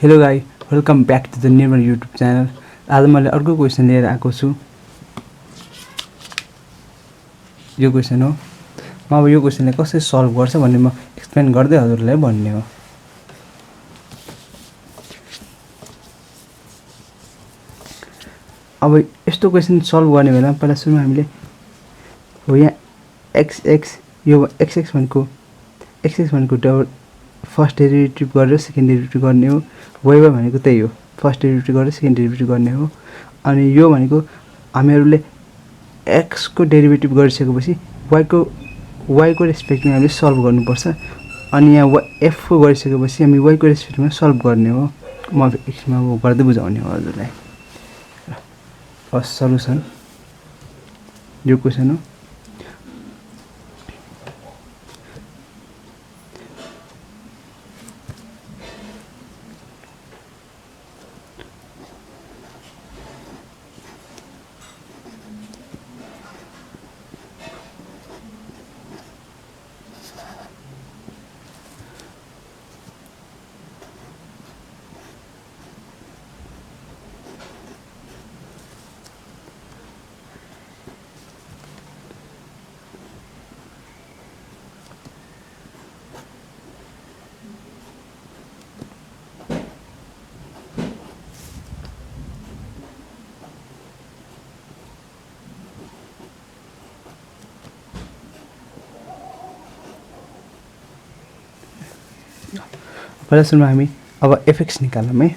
Hello guys welcome back to the Nirmal YouTube channel. आज मैले अर्को क्वेसन लिएर आएको छु। यो क्वेसन हो। म अब यो क्वेसनलाई कसरी सल्भ गर्छ भन्ने म एक्सप्लेन गर्दै हजुरलाई भन्ने हो। अब यस्तो क्वेसन सल्भ गर्ने बेला पहिला सुरुमा हामीले हो यहाँ एक्स यो एक्स भनेको फर्स्ट डेरिभेटिभ गरेर सेकेन्ड डेरिभेटिभ गर्ने हो। वाइ भनेको त्यही हो, फर्स्ट डेरिभेटिभ गरेर सेकेन्ड डेरिभेटिभ गर्ने हो। अनि यो भनेको हामीहरूले एक्स को डेरिभेटिभ गरिसकेपछि वाइ को रेस्पेक्टमा हामीले सल्भ गर्नुपर्छ। अनि यहाँ एफ को गरिसकेपछि हामी वाइ को रेस्पेक्टमा सल्भ गर्ने हो। म एकछिनमा गर्दै बुझाउने हो हजुरलाई। फर्स्ट सल्युसन यो क्वेसन हो। पहिला सुरुमा हामी अब एफएक्स निकालौँ है।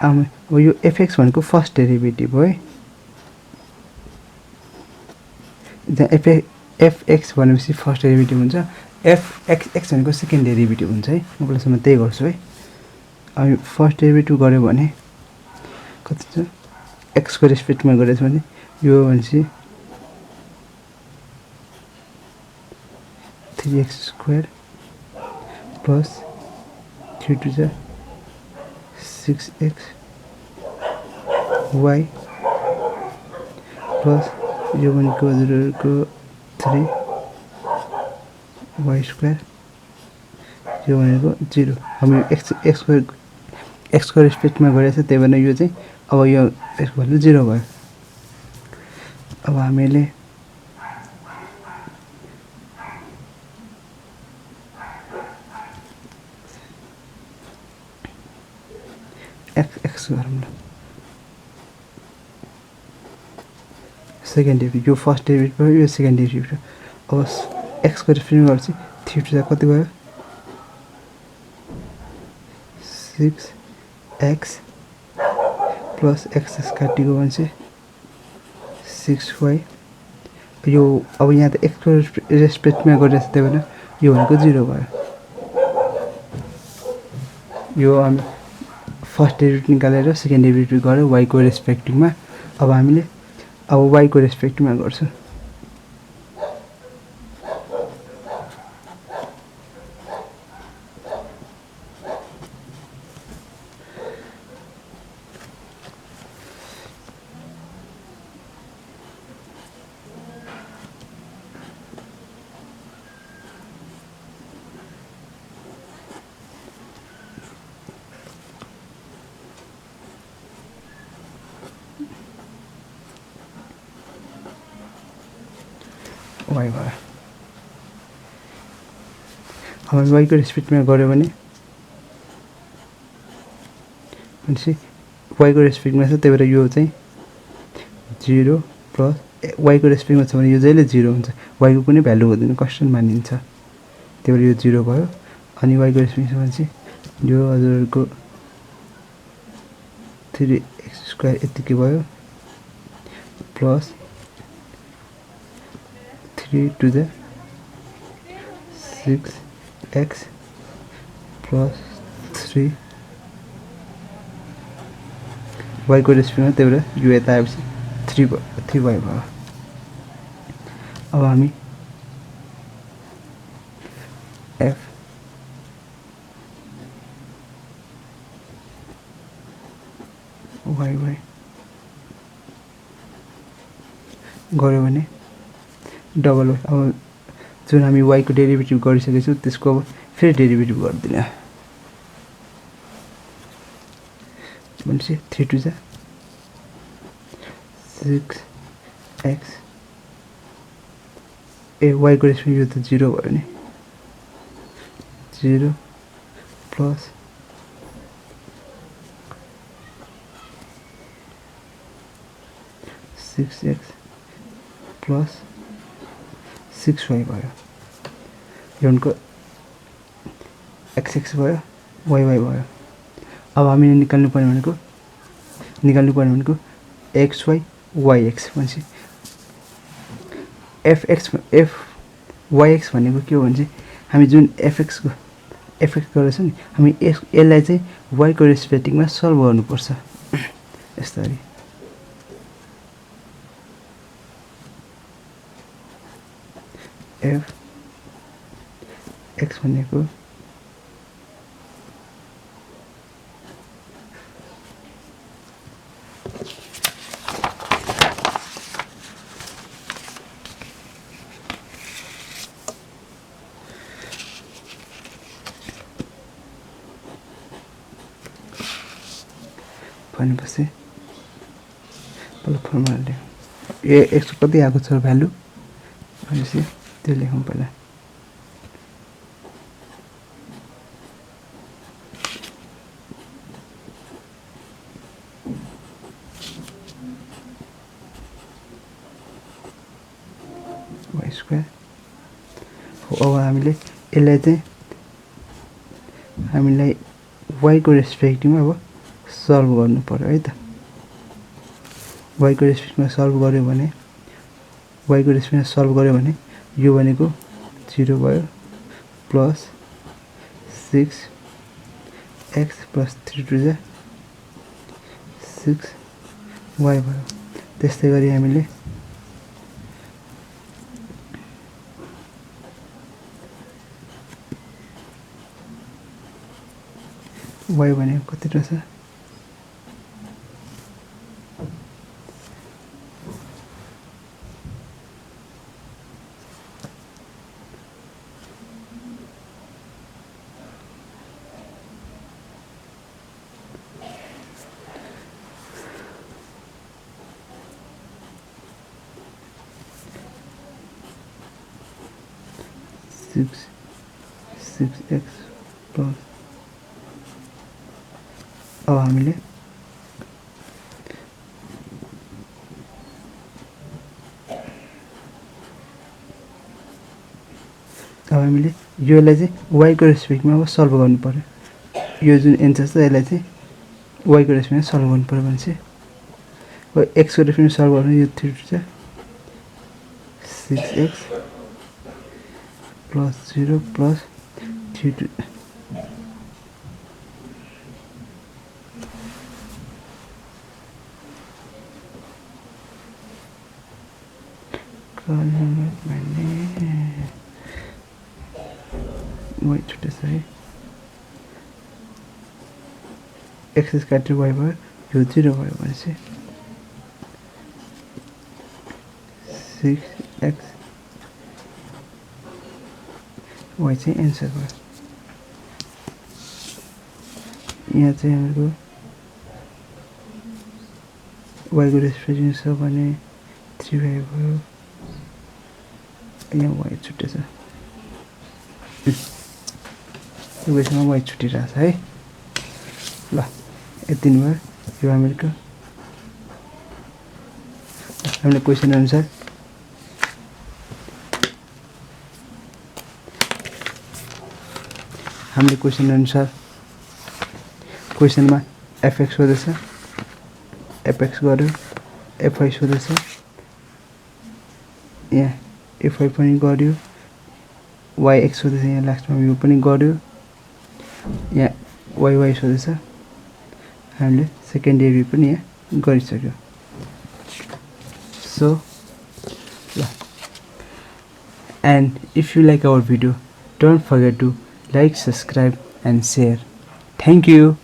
अब यो एफएक्स भनेको फर्स्ट डेरिभेटिभ हो है। जहाँ एफएक्स भनेपछि फर्स्ट डेरिभेटिभ हुन्छ, एफएक्स भनेको सेकेन्ड डेरिभेटिभ हुन्छ है। म पहिला सुरुमा त्यही गर्छु है। अब फर्स्ट डेरिभेटिभ गऱ्यो भने कति छ, एक्सको रेस्पेक्टमा गरेछ भने यो भनेपछि 3x² प्लस 3 2 जा 6x y प्लस यो भनेको हजुरहरूको 3y² यो भनेको 0। हामी एक्सको रेस्पेक्टमा गरेछ, त्यही भएर यो चाहिँ अब यो यसको भ्यालु 0 भयो। अब हामीले एक्स गरौँ न। सेकेन्ड डेरिभेटिभ यो फर्स्ट डेरिभेटिभ भयो, यो सेकेन्ड डेरिभेटिभ। अब एक्सको रेस्पेक्टमा गरेपछि 3 2 कति भयो 6x प्लस एक्स काटिएको भने चाहिँ 6y। यो अब यहाँ त एक्सको रेस्पेक्टमा गरेछ, त्यही भएर यो भनेको 0 भयो। यो हामी फर्स्ट डेरिभेटिभ निकालेर सेकेन्ड डेरिभेटिभ गऱ्यो वाइ को रेस्पेक्टिभमा। अब हामीले अब वाइ को रेस्पेक्टमा गर्छौँ। वाइ भयो। अब वाइ को रेस्पेक्टमा गऱ्यो भने वाइ को रेस्पेक्टमा छ, त्यही भएर यो चाहिँ 0 प्लस वाइ को रेस्पेक्टमा छ भने यो जहिले 0 हुन्छ। वाइ को कुनै भ्यालु हुँदैन, कन्स्टेन्ट मानिन्छ, त्यही भएर यो 0 भयो। अनि वाइ को रेस्पेक्टमा भने चाहिँ यो हजुरहरूको 3x² यतिकै भयो प्लस 3 2 जा 6x प्लस 3 वाइ को रेस्पेक्टमा, त्यही भएर यो यता आएपछि 3y भयो। अब हामी एफ वाइ गऱ्यो भने डबल वाइ। अब जुन हामी y को डेरिभेटिभ गरिसकेको छौँ त्यसको अब फेरि डेरिभेटिभ गर्दिन भनेपछि 3 2 जा 6x y को रेस्पेक्ट यो त 0 भयो नि 0 प्लस 6x प्लस 6y भयो यो उनको xx भयो yy भयो अब हामीले निकाल्नु पर्ने भनेको xy yx भनेपछि fyx भनेको के हो भने चाहिँ हामी जुन fx गर्छौं नि हामी यसलाई चाहिँ y को रेस्पेक्टिभमा सल्भ गर्नुपर्छ यसरी f x भनेको भनेपछि पहिला फर्मुला लेखौँ x कति आएको छ भ्यालु भनेपछि त्यो लेखौँ पहिला y स्क्वायर अब हामीले यसलाई चाहिँ हामीलाई y को रेस्पेक्टिभमा अब सल्भ गर्नु पर्यो है त y को रेस्पेक्टमा सल्भ गर्यो भने यो भनेको 0 भयो प्लस 6x प्लस 3 2 जा 6y भयो त्यस्तै गरी हामीले y भनेको कति रहेछ 6x प्लस अब हामीले योलाई चाहिँ y को रेस्पेक्टमा अब सल्भ गर्नु पर्यो यो जुन एन्सर छ यसलाई चाहिँ y को रेस्पेक्टमा सल्भ गर्नु पर्यो भने चाहिँ x को रेस्पेक्टमा सल्भ गर्नु यो 3 छ 6x प्लस 0 प्लस 3 2 y छुट्टै छ है एक्स काटेर y भयो यो 0 भयो भने चाहिँ 6x y चाहिँ एन्सर भयो यहाँ चाहिँ हाम्रो y को रेस्पेक्ट छ भने 3y भयो यहाँ y छुट्टै छ यो बेसमा y छुटिरहेछ है ल यति नै भयो यो हामीको हामीले क्वेशन अनुसार क्वेशनमा fx सोधेछ fx गर्यो fy सोधेछ यहाँ fy पनि गर्यो yx सोधेछ यहाँ लास्टमा यो पनि गर्यो यहाँ yy सोधेछ हामीले सेकेन्ड डेरिभेटिभ पनि यहाँ गरिसक्यो so and if you like our video don't forget to like subscribe and share thank you